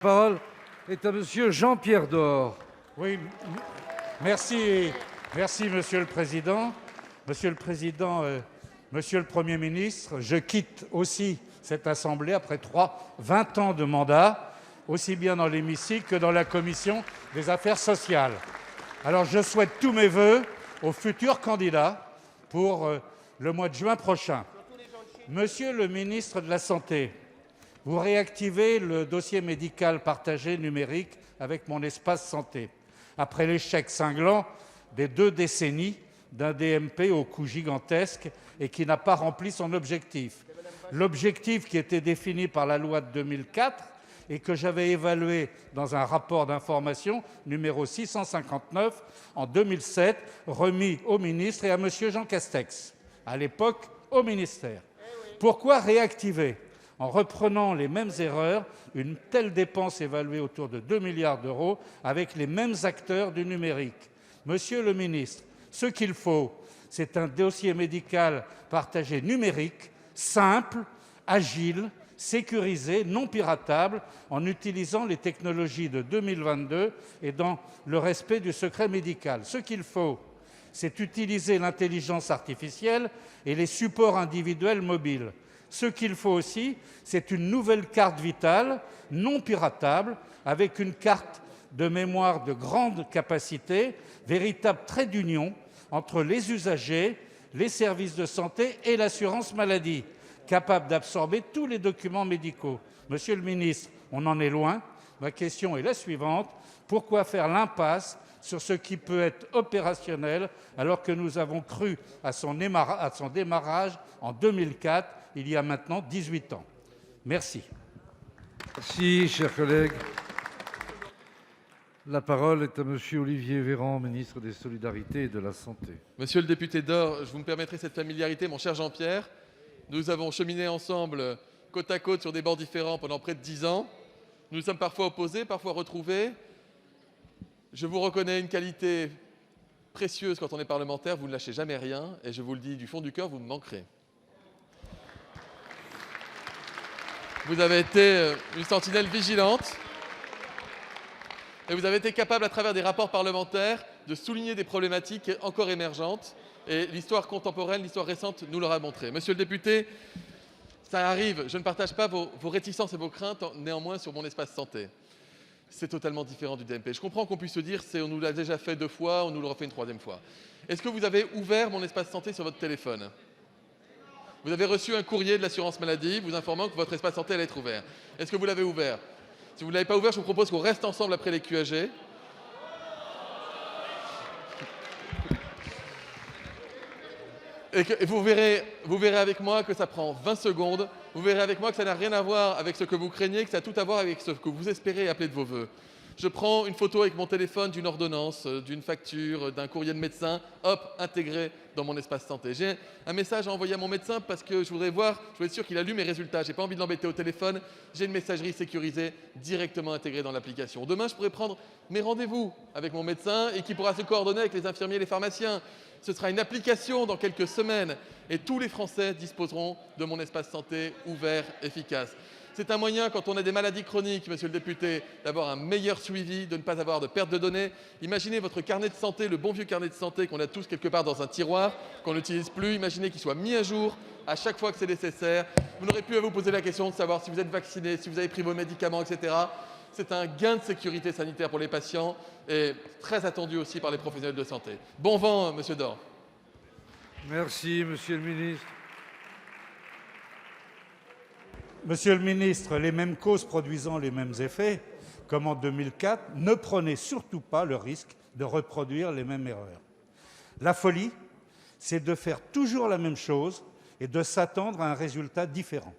La parole est à Monsieur Jean-Pierre Door. Oui, merci, Monsieur le Président. Monsieur le Président, Monsieur le Premier ministre, je quitte aussi cette Assemblée après 20 ans de mandat, aussi bien dans l'hémicycle que dans la Commission des affaires sociales. Alors je souhaite tous mes vœux aux futurs candidats pour le mois de juin prochain. Monsieur le ministre de la Santé, vous réactivez le dossier médical partagé numérique avec Mon Espace Santé, après l'échec cinglant des 2 décennies d'un DMP au coût gigantesque et qui n'a pas rempli son objectif. L'objectif qui était défini par la loi de 2004 et que j'avais évalué dans un rapport d'information numéro 659 en 2007, remis au ministre et à M. Jean Castex, à l'époque au ministère. Pourquoi réactiver ? En reprenant les mêmes erreurs, une telle dépense évaluée autour de 2 milliards d'euros avec les mêmes acteurs du numérique. Monsieur le ministre, ce qu'il faut, c'est un dossier médical partagé numérique, simple, agile, sécurisé, non piratable, en utilisant les technologies de 2022 et dans le respect du secret médical. Ce qu'il faut, c'est utiliser l'intelligence artificielle et les supports individuels mobiles. Ce qu'il faut aussi, c'est une nouvelle carte vitale, non piratable, avec une carte de mémoire de grande capacité, véritable trait d'union entre les usagers, les services de santé et l'assurance maladie, capable d'absorber tous les documents médicaux. Monsieur le ministre, on en est loin. Ma question est la suivante. Pourquoi faire l'impasse sur ce qui peut être opérationnel alors que nous avons cru à son démarrage en 2004, il y a maintenant 18 ans. Merci. Merci, cher collègue. La parole est à Monsieur Olivier Véran, ministre des Solidarités et de la Santé. Monsieur le député Door, je vous me permettrai cette familiarité, mon cher Jean-Pierre. Nous avons cheminé ensemble, côte à côte, sur des bancs différents pendant près de 10 ans. Nous nous sommes parfois opposés, parfois retrouvés. Je vous reconnais une qualité précieuse quand on est parlementaire, vous ne lâchez jamais rien, et je vous le dis du fond du cœur, vous me manquerez. Vous avez été une sentinelle vigilante, et vous avez été capable, à travers des rapports parlementaires, de souligner des problématiques encore émergentes, et l'histoire contemporaine, l'histoire récente nous l'aura montré. Monsieur le député, ça arrive, je ne partage pas vos réticences et vos craintes, néanmoins, sur Mon Espace Santé. C'est totalement différent du DMP. Je comprends qu'on puisse se dire, on nous l'a déjà fait 2 fois, on nous le refait une 3e fois. Est-ce que vous avez ouvert Mon Espace Santé sur votre téléphone ? Vous avez reçu un courrier de l'assurance maladie vous informant que votre espace santé allait être ouvert. Est-ce que vous l'avez ouvert ? Si vous ne l'avez pas ouvert, je vous propose qu'on reste ensemble après les QAG. Et vous verrez avec moi que ça prend 20 secondes. Vous verrez avec moi que ça n'a rien à voir avec ce que vous craignez, que ça a tout à voir avec ce que vous espérez appeler de vos voeux. Je prends une photo avec mon téléphone d'une ordonnance, d'une facture, d'un courrier de médecin, hop, intégré dans Mon Espace Santé. J'ai un message à envoyer à mon médecin parce que je voudrais être sûr qu'il a lu mes résultats. Je n'ai pas envie de l'embêter au téléphone. J'ai une messagerie sécurisée directement intégrée dans l'application. Demain, je pourrai prendre mes rendez-vous avec mon médecin et qui pourra se coordonner avec les infirmiers et les pharmaciens. Ce sera une application dans quelques semaines et tous les Français disposeront de Mon Espace Santé ouvert, efficace. C'est un moyen, quand on a des maladies chroniques, monsieur le député, d'avoir un meilleur suivi, de ne pas avoir de perte de données. Imaginez votre carnet de santé, le bon vieux carnet de santé qu'on a tous quelque part dans un tiroir, qu'on n'utilise plus. Imaginez qu'il soit mis à jour à chaque fois que c'est nécessaire. Vous n'aurez plus à vous poser la question de savoir si vous êtes vacciné, si vous avez pris vos médicaments, etc. C'est un gain de sécurité sanitaire pour les patients et très attendu aussi par les professionnels de santé. Bon vent, monsieur Door. Merci, Monsieur le ministre. Monsieur le ministre, les mêmes causes produisant les mêmes effets, comme en 2004, ne prenez surtout pas le risque de reproduire les mêmes erreurs. La folie, c'est de faire toujours la même chose et de s'attendre à un résultat différent.